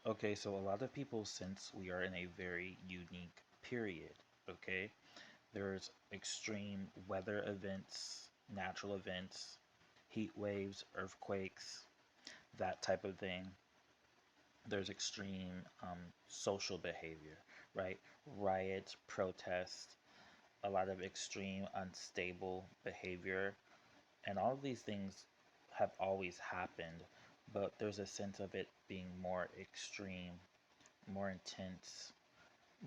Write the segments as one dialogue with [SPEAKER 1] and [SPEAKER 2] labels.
[SPEAKER 1] Okay, so a lot of people, since we are in a very unique period, okay, there's extreme weather events, natural events, heat waves, earthquakes, that type of thing. There's extreme social behavior, right? Riots, protests, a lot of extreme unstable behavior, and all of these things have always happened, but there's a sense of it being more extreme, more intense,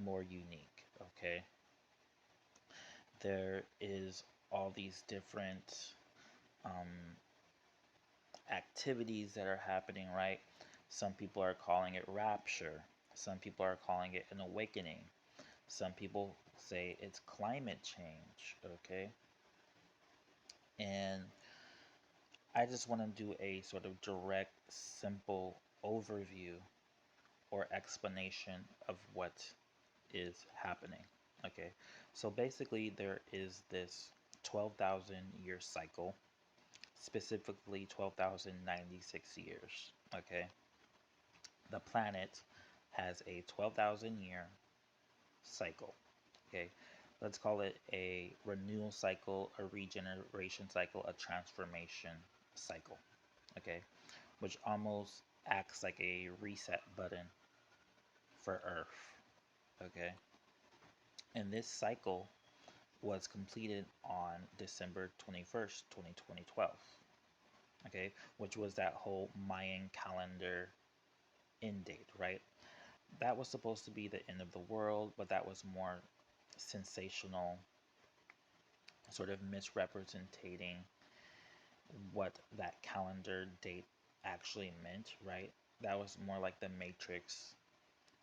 [SPEAKER 1] more unique, okay? There is all these different um, activities that are happening, right? Some people are calling it rapture. Some people are calling it an awakening. Some people say it's climate change, okay? And I just want to do a sort of direct, simple overview or explanation of what is happening. Okay, so basically, there is this 12,000 year cycle, specifically 12,096 years. Okay, the planet has a 12,000 year cycle. Okay, let's call it a renewal cycle, a regeneration cycle, a transformation cycle. Okay, which almost acts like a reset button for Earth. Okay, and this cycle was completed on December 21st, 2012. Okay, which was that whole Mayan calendar end date, right? That was supposed to be the end of the world, but that was more sensational, sort of misrepresenting what that calendar date actually meant, right? That was more like the Matrix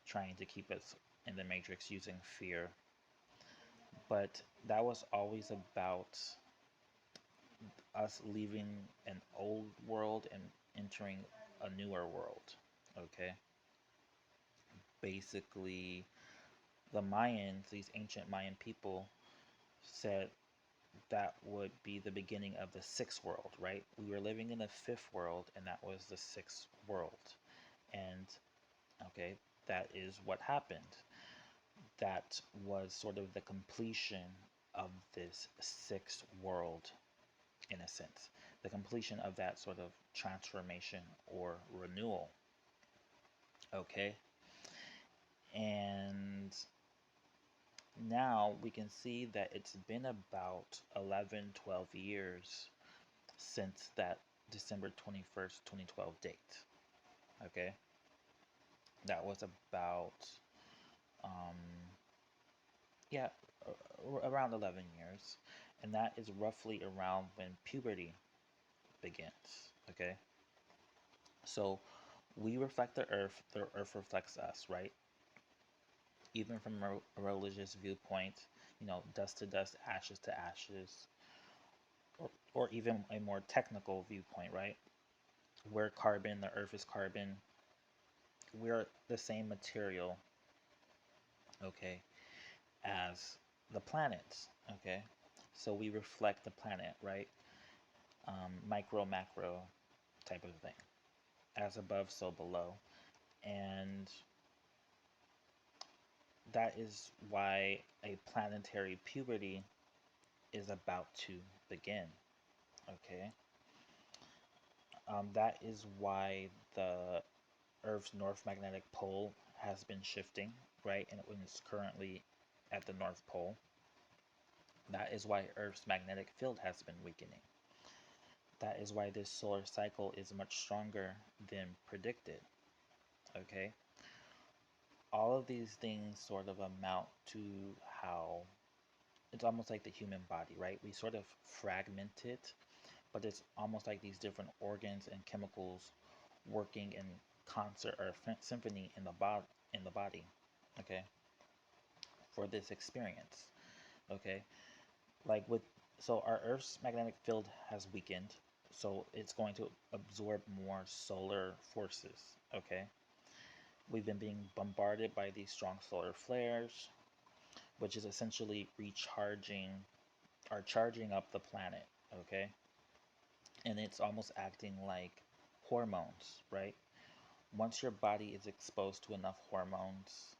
[SPEAKER 1] trying to keep us in the Matrix using fear. But that was always about us leaving an old world and entering a newer world. Okay. Basically, the Mayans, these ancient Mayan people, said that would be the beginning of the sixth world, right? We were living in the fifth world, and that was the sixth world. And, okay, that is what happened. That was sort of the completion of this sixth world, in a sense, the completion of that sort of transformation or renewal. Okay, and now we can see that it's been about 11, 12 years since that December 21st, 2012 date. Okay, that was about, um, yeah, around 11 years, and that is roughly around when puberty begins. Okay, so we reflect the earth reflects us, right? Even from a religious viewpoint, dust to dust, ashes to ashes, or even a more technical viewpoint, right? We're carbon, the earth is carbon, we're the same material, okay, as the planets, okay? So we reflect the planet, right? Micro, macro type of thing. As above, so below. And that is why a planetary puberty is about to begin, okay? That is why the Earth's north magnetic pole has been shifting, right? And it's currently at the North Pole. That is why Earth's magnetic field has been weakening. That is why this solar cycle is much stronger than predicted, okay? All of these things sort of amount to how it's almost like the human body, right? We sort of fragment it, but it's almost like these different organs and chemicals working in concert or symphony in the body, okay, for this experience, okay. Like with so our Earth's magnetic field has weakened, so it's going to absorb more solar forces, okay. We've been being bombarded by these strong solar flares, which is essentially recharging or charging up the planet, okay. And it's almost acting like hormones, right? once your body is exposed to enough hormones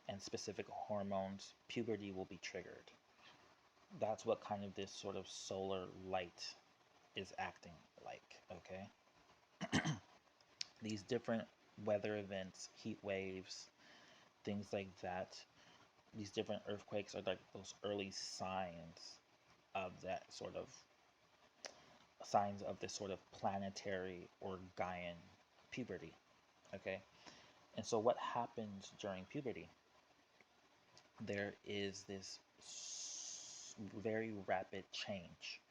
[SPEAKER 1] and specific hormones, puberty will be triggered. That's what kind of this sort of solar light is acting like, okay? These different weather events, heat waves, things like that, these different earthquakes are like those early signs of that sort of signs of this sort of planetary or Gaian puberty, okay? And so what happens during puberty? There is this very rapid change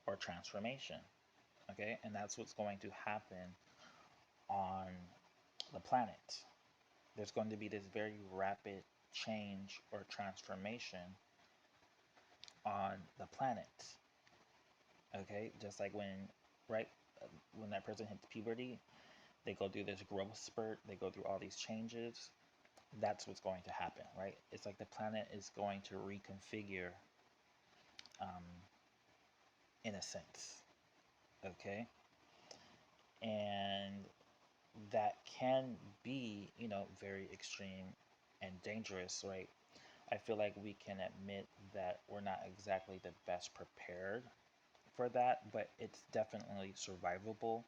[SPEAKER 1] or transformation, okay? And that's what's going to happen on the planet. There's going to be this very rapid change or transformation on the planet, okay? Just like when, right, when that person hits puberty, they go through this growth spurt, they go through all these changes. That's what's going to happen, right? It's like the planet is going to reconfigure, um, in a sense, okay? And that can be, very extreme and dangerous, right? I feel like we can admit that we're not exactly the best prepared for that, but it's definitely survivable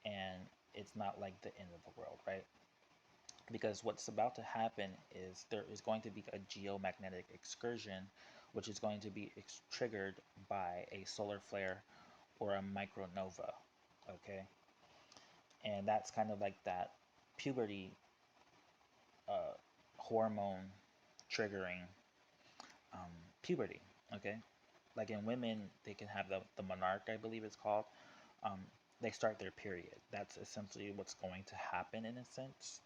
[SPEAKER 1] and it's not like the end of the world, right? Because what's about to happen is there is going to be a geomagnetic excursion, which is going to be triggered by a solar flare or a micronova, okay? And that's kind of like that puberty uh, hormone triggering um, puberty, okay? Like in women, they can have the menarche, I believe it's called. Um, they start their period. That's essentially what's going to happen in a sense.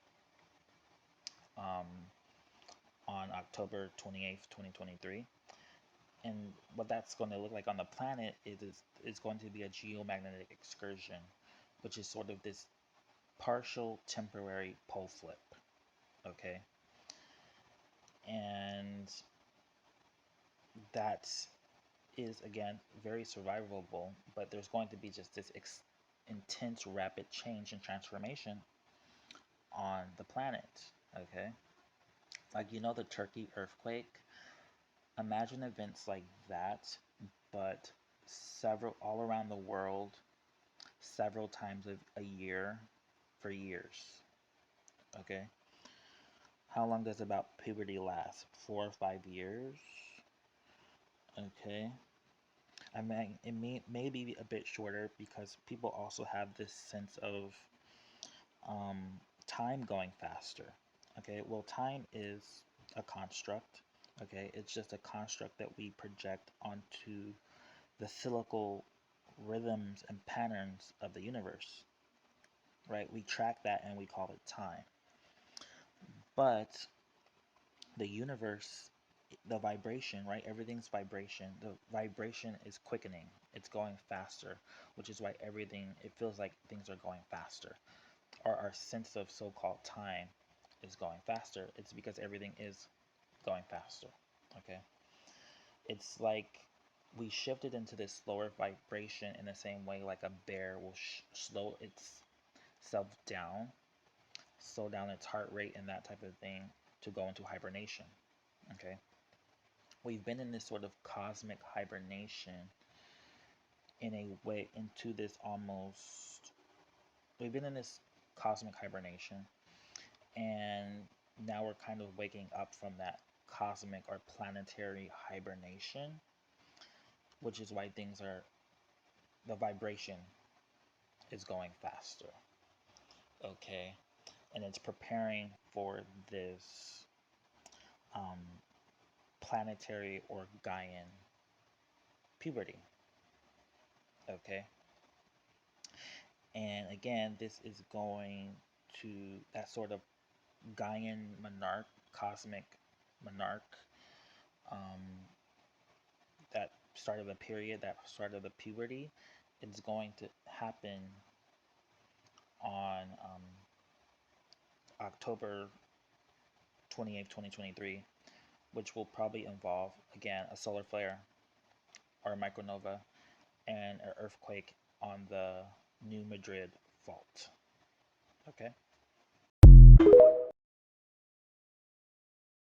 [SPEAKER 1] Um, on October 28th, 2023. And what that's going to look like on the planet is going to be a geomagnetic excursion, which is sort of this partial temporary pole flip. Okay. And that is, again, very survivable, but there's going to be just this intense, rapid change and transformation on the planet. Okay. Like, the Turkey earthquake. Imagine events like that, but all around the world, several times a year for years. Okay? How long does about puberty last? 4 or 5 years? Okay. I mean, it may be a bit shorter because people also have this sense of um, time going faster. Okay, well, time is a construct. Okay, it's just a construct that we project onto the cyclical rhythms and patterns of the universe, right? We track that and we call it time. But the universe, the vibration, right? Everything's vibration. The vibration is quickening. It's going faster, which is why it feels like things are going faster. Or our sense of so-called time is going faster. It's because everything is going faster. Okay? It's like we shifted into this slower vibration in the same way like a bear will slow itself down, slow down its heart rate and that type of thing to go into hibernation. Okay? We've been in this sort of cosmic hibernation in a way into this almost we've been in this cosmic hibernation and now we're kind of waking up from that cosmic or planetary hibernation, which is why the vibration is going faster. Okay, and it's preparing for this um, planetary or Gaian puberty. Okay, and again, this is going to that sort of Gaian menarche, cosmic menarche, um, that start of the period, that start of the puberty. It's going to happen on October 28th, 2023, which will probably involve, again, a solar flare or a micronova and an earthquake on the New Madrid fault. Okay?